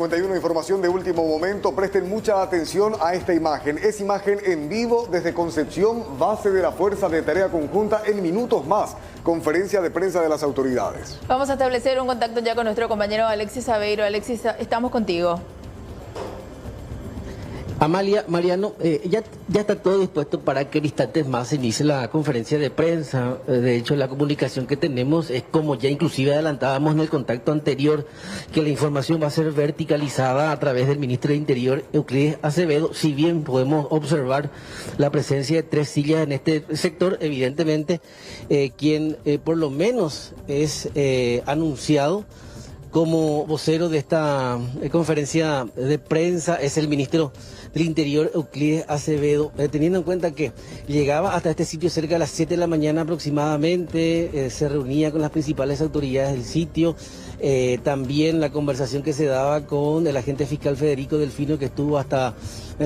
51, información de último momento. Presten mucha atención a esta imagen. Es imagen en vivo desde Concepción, base de la Fuerza de Tarea Conjunta. En minutos más, conferencia de prensa de las autoridades. Vamos a establecer un contacto ya con nuestro compañero Alexis Aveiro. Alexis, estamos contigo. Amalia, Mariano, ya está todo dispuesto para que en instantes más se inicie la conferencia de prensa. De hecho, la comunicación que tenemos es como ya inclusive adelantábamos en el contacto anterior, que la información va a ser verticalizada a través del ministro de Interior, Euclides Acevedo. Si bien podemos observar la presencia de 3 sillas en este sector, evidentemente quien por lo menos es anunciado como vocero de esta conferencia de prensa es el ministro del Interior, Euclides Acevedo, teniendo en cuenta que llegaba hasta este sitio cerca de las 7 de la mañana aproximadamente, se reunía con las principales autoridades del sitio, también la conversación que se daba con el agente fiscal Federico Delfino, que estuvo hasta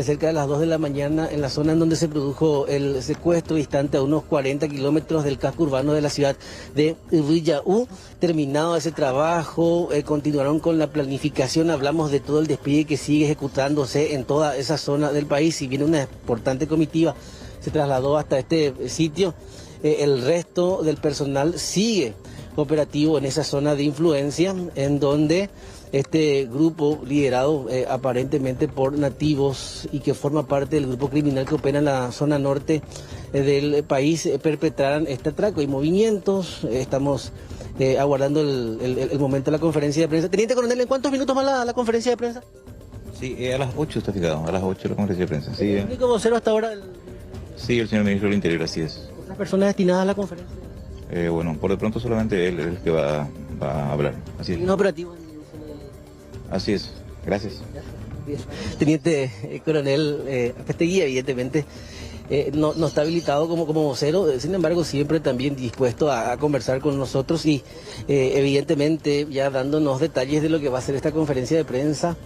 cerca de las 2 de la mañana en la zona en donde se produjo el secuestro, distante a unos 40 kilómetros del casco urbano de la ciudad de Villaú. Terminado ese trabajo, continuaron con la planificación, hablamos de todo el despliegue que sigue ejecutándose en toda esa zona del país. Si bien una importante comitiva se trasladó hasta este sitio, el resto del personal sigue operativo en esa zona de influencia, en donde este grupo liderado aparentemente por nativos y que forma parte del grupo criminal que opera en la zona norte del país perpetraran este atraco. Hay movimientos, estamos aguardando el momento de la conferencia de prensa. Teniente Coronel, ¿en cuántos minutos más la conferencia de prensa? Sí, a las 8 está fijado, a las 8 la conferencia de prensa. Sí, ¿El único vocero hasta ahora? Sí, el señor ministro del Interior, así es. ¿Otras personas destinadas a la conferencia? Bueno, por de pronto solamente él es el que va a hablar, así es. ¿Un operativo? Así es, gracias. Teniente Coronel Apestegui, evidentemente no está habilitado como vocero, sin embargo siempre también dispuesto a conversar con nosotros y evidentemente ya dándonos detalles de lo que va a ser esta conferencia de prensa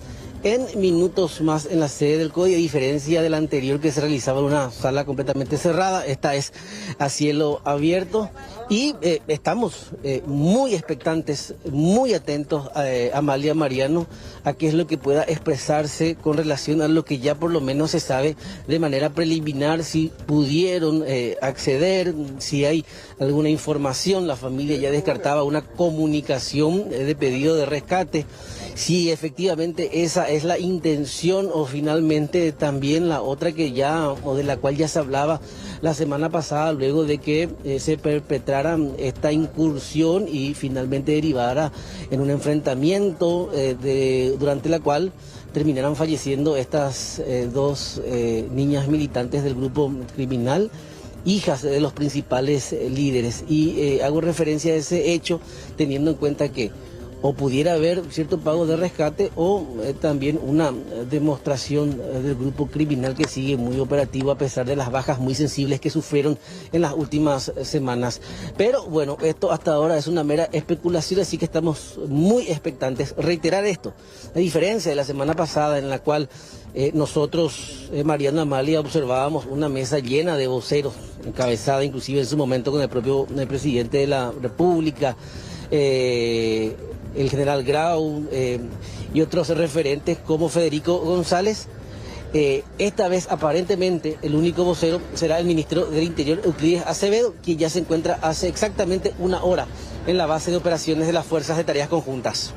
en minutos más en la sede del COI, a diferencia de la anterior que se realizaba en una sala completamente cerrada. Esta es a cielo abierto y estamos muy expectantes, muy atentos, Amalia, Mariano, a qué es lo que pueda expresarse con relación a lo que ya por lo menos se sabe de manera preliminar, si pudieron acceder, si hay alguna información. La familia ya descartaba una comunicación de pedido de rescate. Si efectivamente esa es la intención o finalmente también la otra que ya o de la cual ya se hablaba la semana pasada luego de que se perpetrara esta incursión y finalmente derivara en un enfrentamiento durante la cual terminaran falleciendo estas 2 niñas militantes del grupo criminal, hijas de los principales líderes. Y hago referencia a ese hecho teniendo en cuenta que o pudiera haber cierto pago de rescate o también una demostración del grupo criminal que sigue muy operativo a pesar de las bajas muy sensibles que sufrieron en las últimas semanas. Pero bueno, esto hasta ahora es una mera especulación, así que estamos muy expectantes. Reiterar esto, a diferencia de la semana pasada en la cual nosotros, Mariano, Amalia, observábamos una mesa llena de voceros, encabezada inclusive en su momento con el propio presidente de la República, el general Grau y otros referentes como Federico González. Esta vez aparentemente el único vocero será el ministro del Interior, Euclides Acevedo, quien ya se encuentra hace exactamente 1 hora en la base de operaciones de las Fuerzas de Tareas Conjuntas.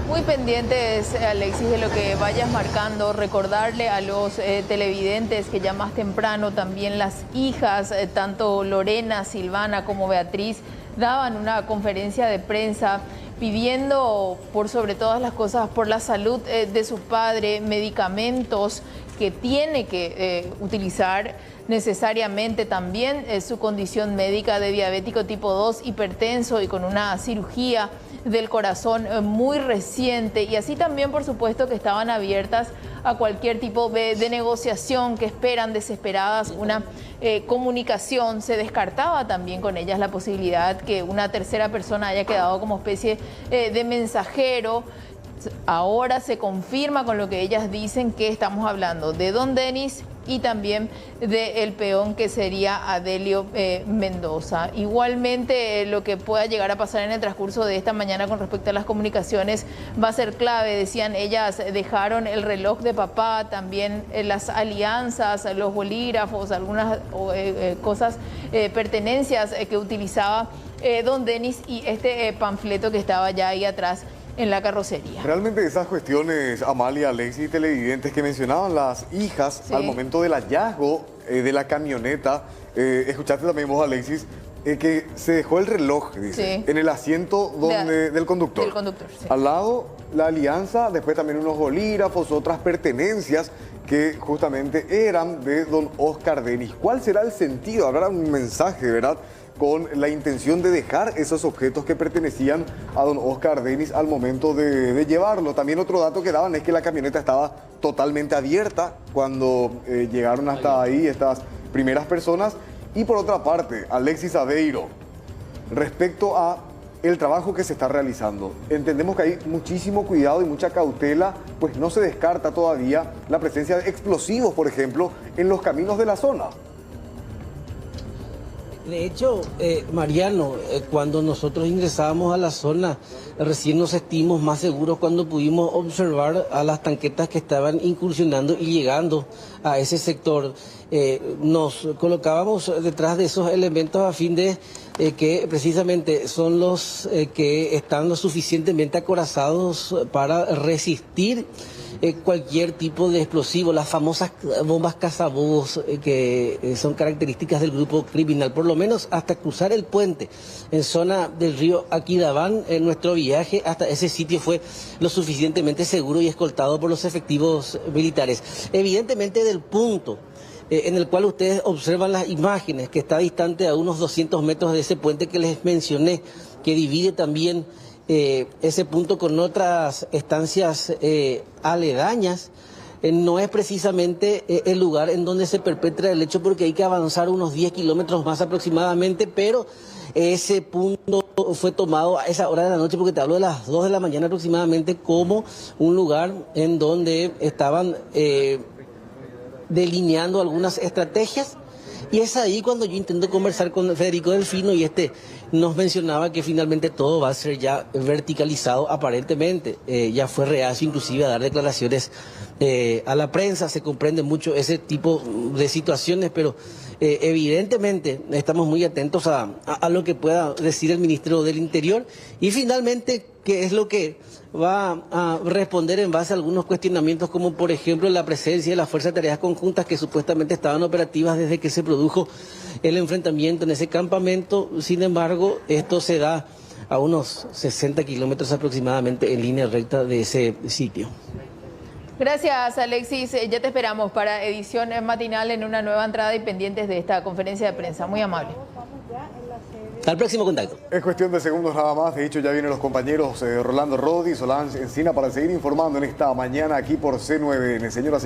Muy pendientes, Alexis, de lo que vayas marcando. Recordarle a los televidentes que ya más temprano también las hijas, tanto Lorena, Silvana como Beatriz, daban una conferencia de prensa pidiendo por sobre todas las cosas por la salud de su padre, medicamentos que tiene que utilizar necesariamente, también su condición médica de diabético tipo 2, hipertenso y con una cirugía del corazón muy reciente, y así también por supuesto que estaban abiertas a cualquier tipo de negociación, que esperan desesperadas una comunicación. Se descartaba también con ellas la posibilidad que una tercera persona haya quedado como especie de mensajero. ahora se confirma con lo que ellas dicen que estamos hablando de don Denis y también del peón que sería Adelio Mendoza. Igualmente, lo que pueda llegar a pasar en el transcurso de esta mañana con respecto a las comunicaciones va a ser clave. Decían ellas, dejaron el reloj de papá, también las alianzas, los bolígrafos, algunas cosas, pertenencias que utilizaba don Denis y este panfleto que estaba ya ahí atrás en la carrocería. Realmente esas cuestiones, Amalia, Alexis y televidentes que mencionaban las hijas al momento del hallazgo de la camioneta, escuchaste también vos, Alexis, que se dejó el reloj, dice, en el asiento del conductor. Del conductor, sí. Al lado, la alianza, después también unos bolígrafos, otras pertenencias que justamente eran de don Oscar Denis. ¿Cuál será el sentido? Habrá un mensaje, ¿verdad?, con la intención de dejar esos objetos que pertenecían a don Oscar Denis al momento de llevarlo. También otro dato que daban es que la camioneta estaba totalmente abierta cuando llegaron hasta ahí estas primeras personas. Y por otra parte, Alexis Aveiro, respecto a el trabajo que se está realizando, entendemos que hay muchísimo cuidado y mucha cautela, pues no se descarta todavía la presencia de explosivos, por ejemplo, en los caminos de la zona. De hecho, Mariano, cuando nosotros ingresábamos a la zona, recién nos sentimos más seguros cuando pudimos observar a las tanquetas que estaban incursionando y llegando a ese sector. Nos colocábamos detrás de esos elementos a fin de que precisamente son los que están lo suficientemente acorazados para resistir cualquier tipo de explosivo, las famosas bombas cazabobos que son características del grupo criminal, por lo menos hasta cruzar el puente en zona del río Aquidabán. Nuestro viaje hasta ese sitio fue lo suficientemente seguro y escoltado por los efectivos militares. Evidentemente del punto en el cual ustedes observan las imágenes, que está distante a unos 200 metros de ese puente que les mencioné, que divide también ese punto con otras estancias aledañas, no es precisamente el lugar en donde se perpetra el hecho, porque hay que avanzar unos 10 kilómetros más aproximadamente, pero ese punto fue tomado a esa hora de la noche, porque te hablo de las 2 de la mañana aproximadamente, como un lugar en donde estaban delineando algunas estrategias. Y es ahí cuando yo intento conversar con Federico Delfino y nos mencionaba que finalmente todo va a ser ya verticalizado aparentemente. Ya fue reacio inclusive a dar declaraciones a la prensa. Se comprende mucho ese tipo de situaciones, pero evidentemente estamos muy atentos a lo que pueda decir el ministro del Interior y finalmente qué es lo que va a responder en base a algunos cuestionamientos, como por ejemplo la presencia de las Fuerzas de Tareas Conjuntas que supuestamente estaban operativas desde que se produjo el enfrentamiento en ese campamento. Sin embargo, esto se da a unos 60 kilómetros aproximadamente en línea recta de ese sitio. Gracias, Alexis. Ya te esperamos para edición matinal en una nueva entrada y pendientes de esta conferencia de prensa. Muy amable. Hasta el próximo contacto. Es cuestión de segundos nada más. De hecho, ya vienen los compañeros Rolando Rodi y Solange Encina para seguir informando en esta mañana aquí por C9N. Señoras y